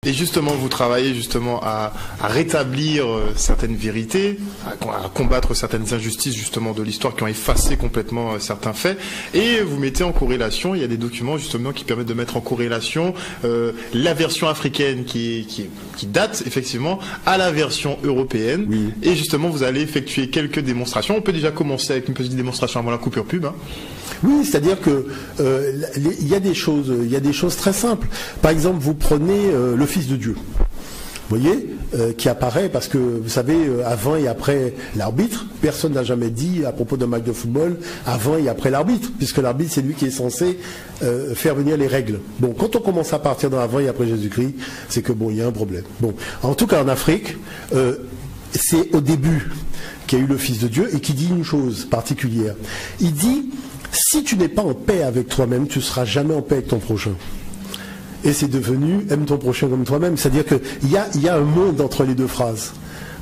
Et justement, vous travaillez justement à rétablir certaines vérités, à combattre certaines injustices justement de l'histoire qui ont effacé complètement certains faits. Et vous mettez en corrélation, il y a des documents justement qui permettent de mettre en corrélation la version africaine qui date effectivement à la version européenne. Oui. Et justement, vous allez effectuer quelques démonstrations. On peut déjà commencer avec une petite démonstration avant la coupure pub. Hein. Oui, c'est-à-dire que il y a des choses très simples. Par exemple, vous prenez le Fils de Dieu, vous voyez, qui apparaît parce que vous savez, avant et après l'arbitre, personne n'a jamais dit à propos d'un match de football avant et après l'arbitre, puisque l'arbitre c'est lui qui est censé faire venir les règles. Bon, quand on commence à partir dans avant et après Jésus-Christ, c'est que bon, il y a un problème. Bon, en tout cas en Afrique, c'est au début qu'il y a eu le Fils de Dieu et qui dit une chose particulière. Il dit: si tu n'es pas en paix avec toi-même, tu ne seras jamais en paix avec ton prochain. Et c'est devenu aime ton prochain comme toi-même. C'est-à-dire qu'il y a un monde entre les deux phrases.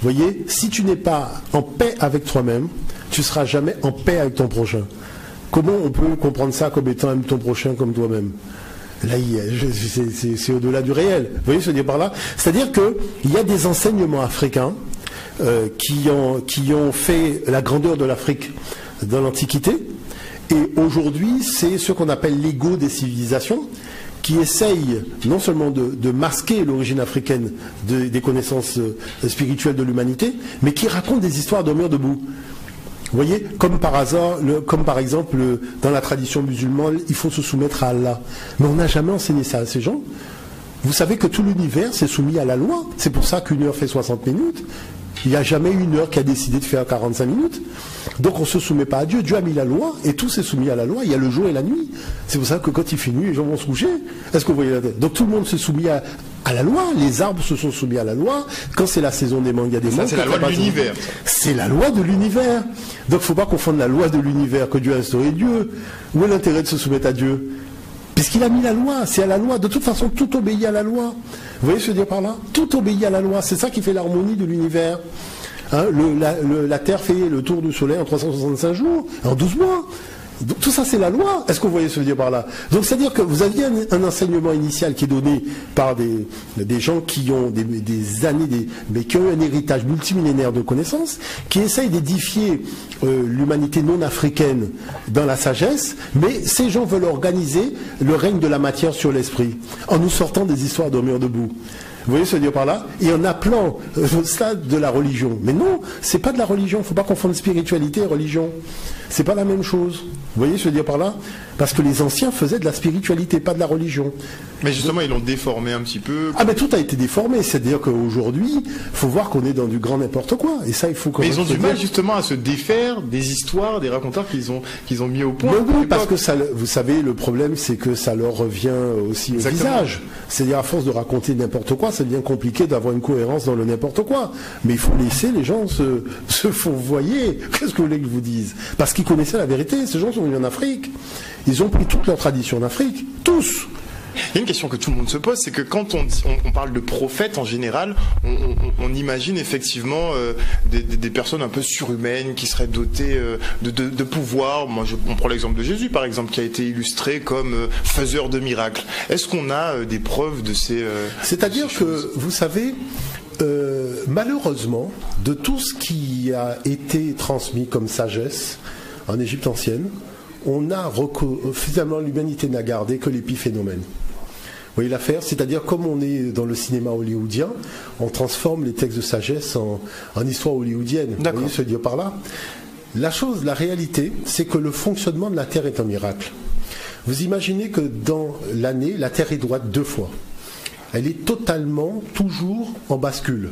Vous voyez, si tu n'es pas en paix avec toi-même, tu ne seras jamais en paix avec ton prochain. Comment on peut comprendre ça comme étant aime ton prochain comme toi-même? Là, c'est au-delà du réel. Vous voyez ce que je veux dire par là? C'est-à-dire qu'il y a des enseignements africains qui ont fait la grandeur de l'Afrique dans l'Antiquité. Et aujourd'hui, c'est ce qu'on appelle l'ego des civilisations, qui essaye non seulement de masquer l'origine africaine des connaissances spirituelles de l'humanité, mais qui raconte des histoires dormir debout. Vous voyez, comme par hasard, comme par exemple dans la tradition musulmane, il faut se soumettre à Allah. Mais on n'a jamais enseigné ça à ces gens. Vous savez que tout l'univers s'est soumis à la loi. C'est pour ça qu'une heure fait 60 minutes. Il n'y a jamais une heure qui a décidé de faire 45 minutes. Donc on ne se soumet pas à Dieu. Dieu a mis la loi et tout s'est soumis à la loi. Il y a le jour et la nuit. C'est pour ça que quand il fait nuit, les gens vont se coucher. Est-ce que vous voyez la tête? Donc tout le monde s'est soumis à la loi. Les arbres se sont soumis à la loi. Quand c'est la saison des mangues, il y a des mangues. C'est la loi de l'univers. C'est la loi de l'univers. Donc il ne faut pas confondre la loi de l'univers que Dieu a instauré Dieu. Où est l'intérêt de se soumettre à Dieu? Puisqu'il a mis la loi, c'est à la loi. De toute façon, tout obéit à la loi. Vous voyez ce que je veux dire par là? Tout obéit à la loi. C'est ça qui fait l'harmonie de l'univers. Hein, la Terre fait le tour du Soleil en 365 jours, en 12 mois. Donc, tout ça, c'est la loi. Est-ce que vous voyez ce que je veux dire par là? Donc, c'est-à-dire que vous aviez un enseignement initial qui est donné par des gens qui ont des années, mais qui ont un héritage multimillénaire de connaissances, qui essayent d'édifier l'humanité non africaine dans la sagesse, mais ces gens veulent organiser le règne de la matière sur l'esprit, en nous sortant des histoires dormir debout. Vous voyez ce que je veux dire par là? Et en appelant ça de la religion. Mais non, c'est pas de la religion. Il ne faut pas confondre spiritualité et religion. C'est pas la même chose. Vous voyez ce que je veux dire par là? Parce que les anciens faisaient de la spiritualité, pas de la religion. Mais justement, ils l'ont déformé un petit peu. Ah, mais tout a été déformé. C'est-à-dire qu'aujourd'hui, il faut voir qu'on est dans du grand n'importe quoi. Et ça, il faut. Mais ils ont du mal justement à se défaire des histoires, des raconteurs qu'ils ont mis au point. Mais oui, parce que ça, vous savez, le problème, c'est que ça leur revient aussi au visage. C'est-à-dire, à force de raconter n'importe quoi, ça devient compliqué d'avoir une cohérence dans le n'importe quoi. Mais il faut laisser les gens se fourvoyer. Qu'est-ce que vous voulez que je vous dise? Parce qu'ils connaissaient la vérité. Ces gens sont venus en Afrique. Ils ont pris toute leur tradition en Afrique. Tous. Il y a une question que tout le monde se pose, c'est que quand on parle de prophètes en général, on imagine effectivement des personnes un peu surhumaines qui seraient dotées de pouvoir. Moi, on prend l'exemple de Jésus, par exemple, qui a été illustré comme faiseur de miracles. Est-ce qu'on a des preuves de ces... C'est-à-dire que, vous savez, malheureusement, de tout ce qui a été transmis comme sagesse en Égypte ancienne, finalement, l'humanité n'a gardé que l'épiphénomène. Vous voyez l'affaire? C'est-à-dire, comme on est dans le cinéma hollywoodien, on transforme les textes de sagesse en histoire hollywoodienne. Vous voyez ce que je veux dire par là? La réalité, c'est que le fonctionnement de la Terre est un miracle. Vous imaginez que dans l'année, la Terre est droite 2 fois. Elle est totalement, toujours en bascule.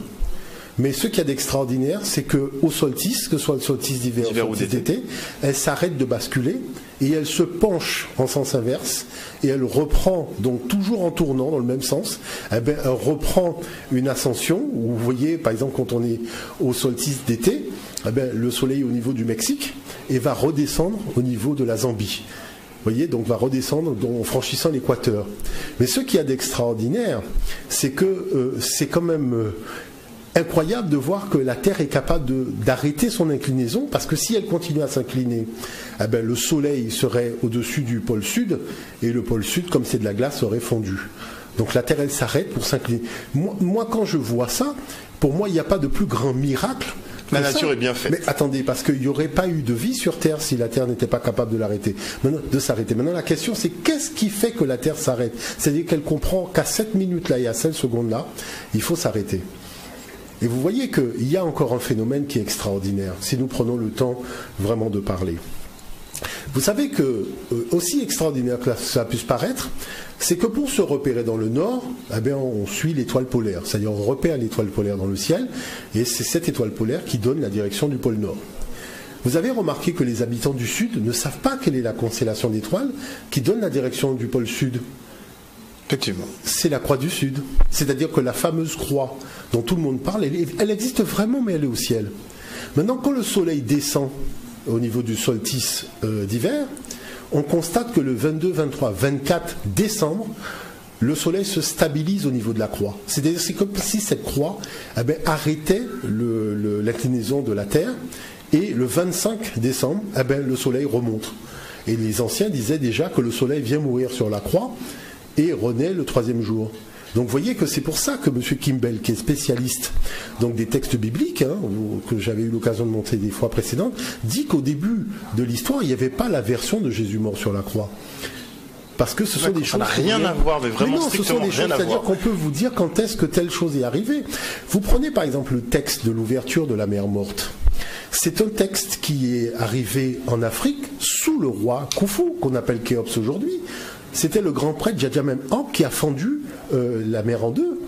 Mais ce qu'il y a d'extraordinaire, c'est qu'au solstice, que ce soit le solstice d'hiver ou le solstice d'été, elle s'arrête de basculer et elle se penche en sens inverse et elle reprend, donc toujours en tournant dans le même sens, elle reprend une ascension où vous voyez, par exemple, quand on est au solstice d'été, le soleil est au niveau du Mexique et va redescendre au niveau de la Zambie. Vous voyez, donc va redescendre en franchissant l'équateur. Mais ce qu'il y a d'extraordinaire, c'est que c'est quand même... incroyable de voir que la Terre est capable d'arrêter son inclinaison, parce que si elle continue à s'incliner, le Soleil serait au-dessus du pôle Sud, et le pôle Sud, comme c'est de la glace, serait fondu. Donc la Terre, elle s'arrête pour s'incliner. Moi, quand je vois ça, pour moi, il n'y a pas de plus grand miracle. La nature est bien faite. Mais attendez, parce qu'il n'y aurait pas eu de vie sur Terre si la Terre n'était pas capable de s'arrêter. Maintenant, la question, c'est qu'est-ce qui fait que la Terre s'arrête? C'est-à-dire qu'elle comprend qu'à cette minute-là et à cette seconde-là, il faut s'arrêter. Et vous voyez qu'il y a encore un phénomène qui est extraordinaire, si nous prenons le temps vraiment de parler. Vous savez que, aussi extraordinaire que ça puisse paraître, c'est que pour se repérer dans le nord, eh bien, on suit l'étoile polaire. C'est-à-dire on repère l'étoile polaire dans le ciel, et c'est cette étoile polaire qui donne la direction du pôle nord. Vous avez remarqué que les habitants du sud ne savent pas quelle est la constellation d'étoiles qui donne la direction du pôle sud. Effectivement. C'est la croix du sud. C'est-à-dire que la fameuse croix dont tout le monde parle, elle existe vraiment, mais elle est au ciel. Maintenant, quand le soleil descend au niveau du solstice d'hiver, on constate que le 22, 23, 24 décembre, le soleil se stabilise au niveau de la croix. C'est-à-dire c'est comme si cette croix arrêtait l'inclinaison de la Terre, et le 25 décembre, le soleil remonte. Et les anciens disaient déjà que le soleil vient mourir sur la croix et renaît le 3e jour. Donc vous voyez que c'est pour ça que M. Kimball, qui est spécialiste donc des textes bibliques, que j'avais eu l'occasion de montrer des fois précédentes, dit qu'au début de l'histoire, il n'y avait pas la version de Jésus mort sur la croix. Parce que ce sont des choses... Ça n'a rien à voir, mais vraiment strictement rien à voir. C'est-à-dire qu'on peut vous dire quand est-ce que telle chose est arrivée. Vous prenez par exemple le texte de l'ouverture de la mer morte. C'est un texte qui est arrivé en Afrique sous le roi Khufu, qu'on appelle Khéops aujourd'hui. C'était le grand prêtre Djadjamem-Henp qui a fendu la mer en deux,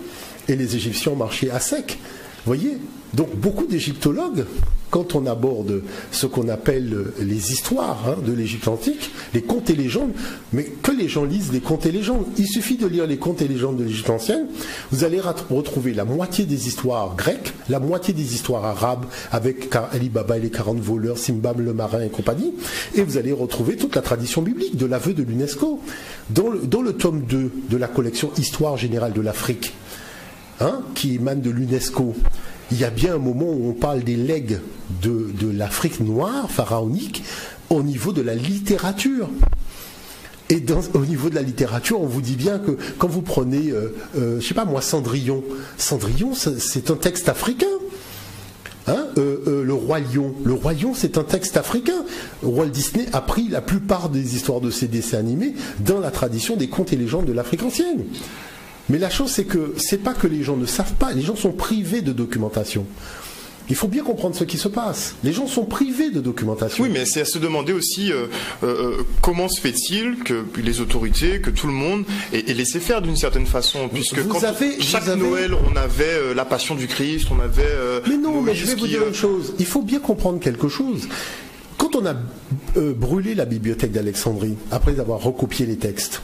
et les Égyptiens ont marché à sec. Vous voyez? Donc beaucoup d'égyptologues, quand on aborde ce qu'on appelle les histoires de l'Égypte antique, les contes et légendes, mais que les gens lisent les contes et légendes. Il suffit de lire les contes et légendes de l'Égypte ancienne, vous allez retrouver la moitié des histoires grecques, la moitié des histoires arabes, avec Ali Baba et les 40 voleurs, Simbam le marin et compagnie, et vous allez retrouver toute la tradition biblique de l'aveu de l'UNESCO. Dans le tome 2 de la collection Histoire générale de l'Afrique, qui émane de l'UNESCO, il y a bien un moment où on parle des legs de l'Afrique noire, pharaonique, au niveau de la littérature. Et au niveau de la littérature, on vous dit bien que quand vous prenez, je sais pas moi, Cendrillon, c'est un texte africain. Le Roi Lion, c'est un texte africain. Walt Disney a pris la plupart des histoires de ses dessins animés dans la tradition des contes et légendes de l'Afrique ancienne. Mais la chose, c'est que c'est pas que les gens ne savent pas, les gens sont privés de documentation. Il faut bien comprendre ce qui se passe. Les gens sont privés de documentation. Oui, mais c'est à se demander aussi comment se fait-il que les autorités, que tout le monde est laissé faire d'une certaine façon, puisque chaque Noël, on avait la Passion du Christ, on avait... mais non, mais je vais vous dire une chose. Il faut bien comprendre quelque chose. Quand on a brûlé la bibliothèque d'Alexandrie, après avoir recopié les textes,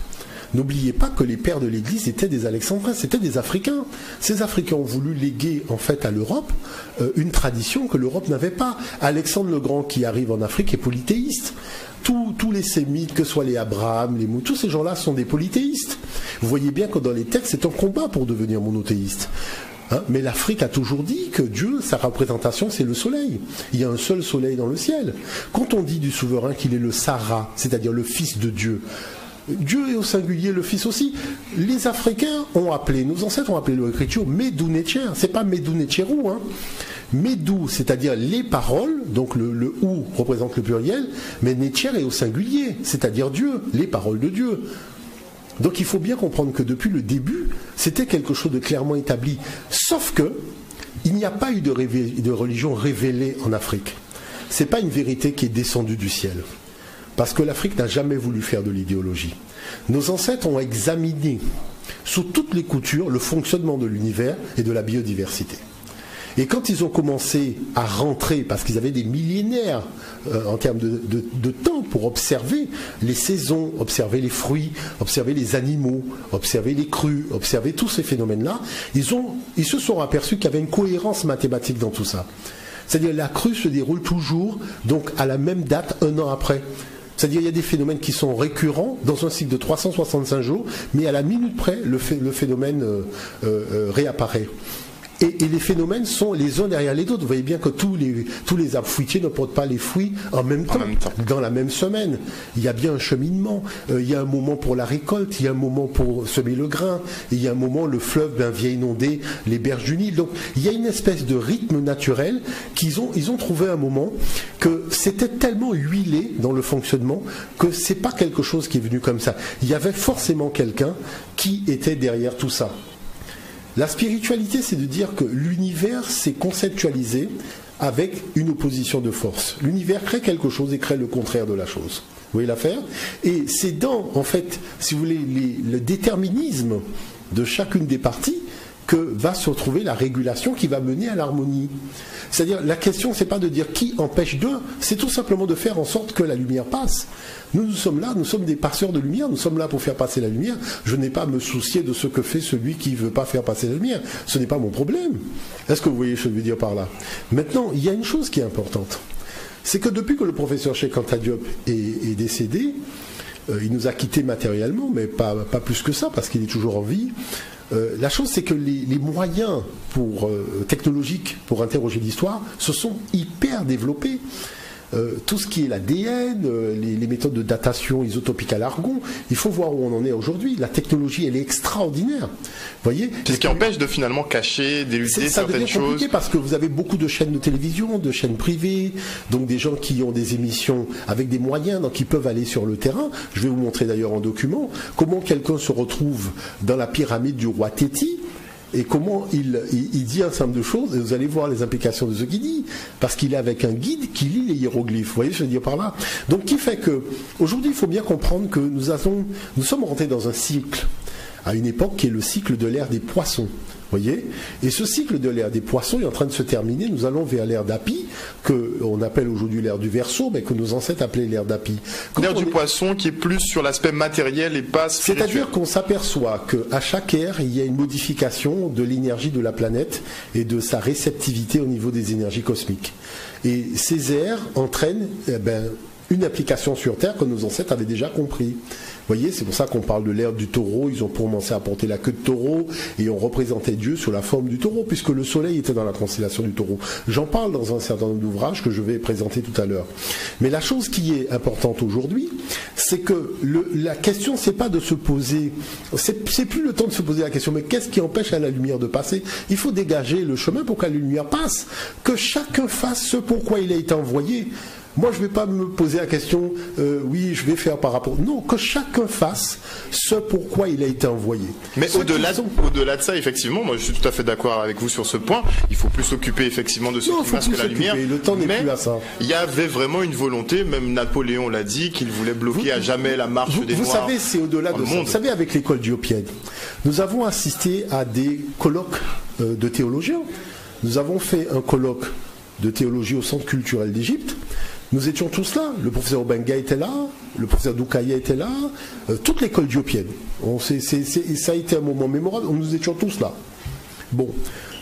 n'oubliez pas que les pères de l'Église étaient des Alexandrins, c'était des Africains. Ces Africains ont voulu léguer en fait à l'Europe une tradition que l'Europe n'avait pas. Alexandre le Grand qui arrive en Afrique est polythéiste. Tous les Sémites, que ce soit les Abraham, les Mou, tous ces gens-là sont des polythéistes. Vous voyez bien que dans les textes, c'est un combat pour devenir monothéiste. Mais l'Afrique a toujours dit que Dieu, sa représentation, c'est le soleil. Il y a un seul soleil dans le ciel. Quand on dit du souverain qu'il est le Sara, c'est-à-dire le fils de Dieu, Dieu est au singulier, le Fils aussi. Les Africains ont appelé, nos ancêtres ont appelé l'écriture Medou Netcher. C'est pas Medou Netcherou, Medou, c'est-à-dire les paroles, donc le ou représente le pluriel, mais Netcher est au singulier, c'est-à-dire Dieu, les paroles de Dieu. Donc il faut bien comprendre que depuis le début, c'était quelque chose de clairement établi. Sauf que il n'y a pas eu de religion révélée en Afrique. C'est pas une vérité qui est descendue du ciel. Parce que l'Afrique n'a jamais voulu faire de l'idéologie. Nos ancêtres ont examiné sous toutes les coutures le fonctionnement de l'univers et de la biodiversité. Et quand ils ont commencé à rentrer, parce qu'ils avaient des millénaires en termes de temps pour observer les saisons, observer les fruits, observer les animaux, observer les crues, observer tous ces phénomènes-là, ils se sont aperçus qu'il y avait une cohérence mathématique dans tout ça. C'est-à-dire la crue se déroule toujours donc à la même date, un an après. C'est-à-dire il y a des phénomènes qui sont récurrents dans un cycle de 365 jours, mais à la minute près, le phénomène réapparaît. Et les phénomènes sont les uns derrière les autres. Vous voyez bien que tous les arbres fruitiers ne portent pas les fruits en même temps, dans la même semaine. Il y a bien un cheminement. Il y a un moment pour la récolte, il y a un moment pour semer le grain, et il y a un moment le fleuve vient inonder les berges du Nil. Donc il y a une espèce de rythme naturel ils ont trouvé un moment que c'était tellement huilé dans le fonctionnement que c'est pas quelque chose qui est venu comme ça. Il y avait forcément quelqu'un qui était derrière tout ça. La spiritualité, c'est de dire que l'univers s'est conceptualisé avec une opposition de force. L'univers crée quelque chose et crée le contraire de la chose. Vous voyez l'affaire? Et c'est dans, en fait, si vous voulez, le déterminisme de chacune des parties que va se retrouver la régulation qui va mener à l'harmonie. C'est-à-dire, la question, c'est pas de dire qui empêche d'eux, c'est tout simplement de faire en sorte que la lumière passe. Nous sommes là, nous sommes des passeurs de lumière, nous sommes là pour faire passer la lumière. Je n'ai pas à me soucier de ce que fait celui qui ne veut pas faire passer la lumière. Ce n'est pas mon problème. Est-ce que vous voyez ce que je veux dire par là? Maintenant, il y a une chose qui est importante. C'est que depuis que le professeur Cheikh Anta Diop est décédé, il nous a quittés matériellement, mais pas plus que ça, parce qu'il est toujours en vie. La chose, c'est que les moyens technologiques pour interroger l'histoire se sont hyper développés. Tout ce qui est l'ADN, les méthodes de datation isotopique à l'argon, il faut voir où on en est aujourd'hui. La technologie, elle est extraordinaire. Voyez, c'est ce qui empêche de finalement cacher, d'éluder certaines choses. Ça devient compliqué parce que vous avez beaucoup de chaînes de télévision, de chaînes privées, donc des gens qui ont des émissions avec des moyens, donc ils peuvent aller sur le terrain. Je vais vous montrer d'ailleurs en document comment quelqu'un se retrouve dans la pyramide du roi Téti. Et comment il dit un certain nombre de choses, et vous allez voir les implications de ce qu'il dit, parce qu'il est avec un guide qui lit les hiéroglyphes. Vous voyez ce que je veux dire par là? Donc, qui fait que, aujourd'hui, il faut bien comprendre que nous sommes rentrés dans un cycle, à une époque qui est le cycle de l'ère des poissons. Voyez, et ce cycle de l'ère des poissons est en train de se terminer. Nous allons vers l'ère d'Api, qu'on appelle aujourd'hui l'ère du Verseau, mais que nos ancêtres appelaient l'ère d'Api. L'ère du poisson qui est plus sur l'aspect matériel et pas spirituel. C'est-à-dire qu'on s'aperçoit qu'à chaque ère, il y a une modification de l'énergie de la planète et de sa réceptivité au niveau des énergies cosmiques. Et ces ères entraînent une application sur Terre que nos ancêtres avaient déjà compris. Vous voyez, c'est pour ça qu'on parle de l'ère du taureau. Ils ont commencé à porter la queue de taureau et on représentait Dieu sous la forme du taureau, puisque le soleil était dans la constellation du taureau. J'en parle dans un certain nombre d'ouvrages que je vais présenter tout à l'heure. Mais la chose qui est importante aujourd'hui, c'est que la question, c'est pas de se poser, c'est plus le temps de se poser la question, mais qu'est-ce qui empêche à la lumière de passer? Il faut dégager le chemin pour que la lumière passe, que chacun fasse ce pourquoi il a été envoyé. Moi, je ne vais pas me poser la question, oui, je vais faire par rapport... Non, que chacun fasse ce pourquoi il a été envoyé. Mais au-delà de ça, effectivement, moi je suis tout à fait d'accord avec vous sur ce point, il faut plus s'occuper effectivement de ce qui masque la lumière. Le temps n'est plus à ça. Il y avait vraiment une volonté, même Napoléon l'a dit, qu'il voulait bloquer à jamais la marche des Noirs. Vous savez, c'est au-delà de ça. Vous savez, avec l'école diopienne, nous avons assisté à des colloques de théologiens. Nous avons fait un colloque de théologie au Centre culturel d'Égypte. Nous étions tous là. Le professeur Obenga était là, le professeur Doukaya était là, toute l'école diopienne. Ça a été un moment mémorable, nous étions tous là. Bon,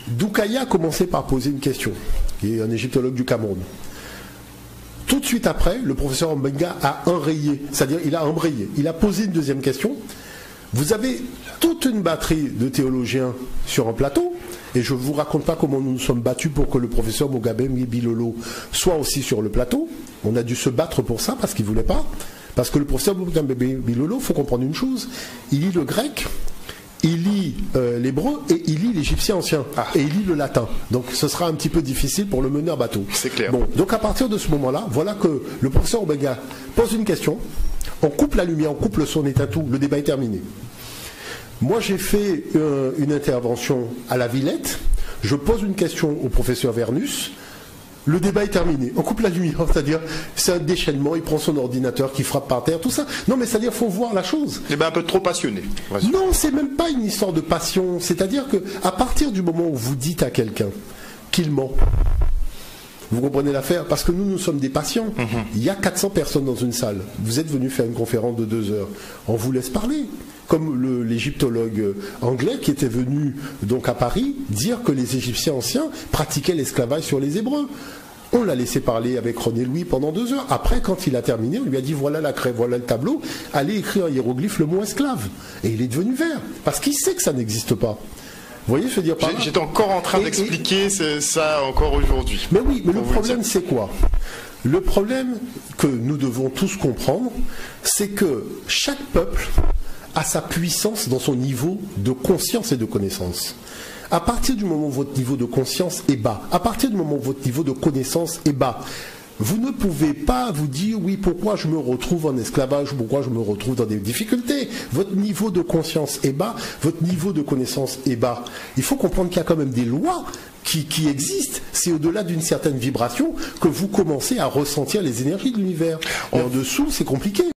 Doukaya a commencé par poser une question, qui est un égyptologue du Cameroun. Tout de suite après, le professeur Obenga a enrayé, c'est-à-dire il a embrayé. Il a posé une deuxième question. Vous avez toute une batterie de théologiens sur un plateau. Et je ne vous raconte pas comment nous nous sommes battus pour que le professeur Mugabe Bilolo soit aussi sur le plateau. On a dû se battre pour ça parce qu'il ne voulait pas. Parce que le professeur Mugabe Bilolo, il faut comprendre une chose, il lit le grec, il lit l'hébreu et il lit l'égyptien ancien. Et il lit le latin. Donc ce sera un petit peu difficile pour le mener à bateau. C'est clair. Bon, donc à partir de ce moment-là, voilà que le professeur Obenga pose une question, on coupe la lumière, on coupe le son, on éteint tout, le débat est terminé. Moi, j'ai fait une intervention à la Villette. Je pose une question au professeur Vernus. Le débat est terminé. On coupe la lumière, c'est-à-dire c'est un déchaînement. Il prend son ordinateur qui frappe par terre, tout ça. Non, mais c'est-à-dire faut voir la chose. Débat un peu trop passionné. Non, c'est même pas une histoire de passion. C'est-à-dire que à partir du moment où vous dites à quelqu'un qu'il ment, vous comprenez l'affaire? Parce que nous sommes des patients. Il y a 400 personnes dans une salle. Vous êtes venu faire une conférence de 2 heures. On vous laisse parler. Comme l'égyptologue anglais qui était venu donc à Paris dire que les Égyptiens anciens pratiquaient l'esclavage sur les Hébreux. On l'a laissé parler avec René Louis pendant 2 heures. Après, quand il a terminé, on lui a dit voilà la craie, voilà le tableau, allez écrire en hiéroglyphe le mot esclave. Et il est devenu vert, parce qu'il sait que ça n'existe pas. voyez, je veux dire par là. J'étais encore en train d'expliquer ça encore aujourd'hui. Mais oui, mais le problème c'est quoi? Le problème que nous devons tous comprendre, c'est que chaque peuple a sa puissance dans son niveau de conscience et de connaissance. À partir du moment où votre niveau de conscience est bas, à partir du moment où votre niveau de connaissance est bas, vous ne pouvez pas vous dire oui, pourquoi je me retrouve en esclavage, pourquoi je me retrouve dans des difficultés. Votre niveau de conscience est bas, votre niveau de connaissance est bas. Il faut comprendre qu'il y a quand même des lois qui existent. C'est au-delà d'une certaine vibration que vous commencez à ressentir les énergies de l'univers. Et en dessous, c'est compliqué.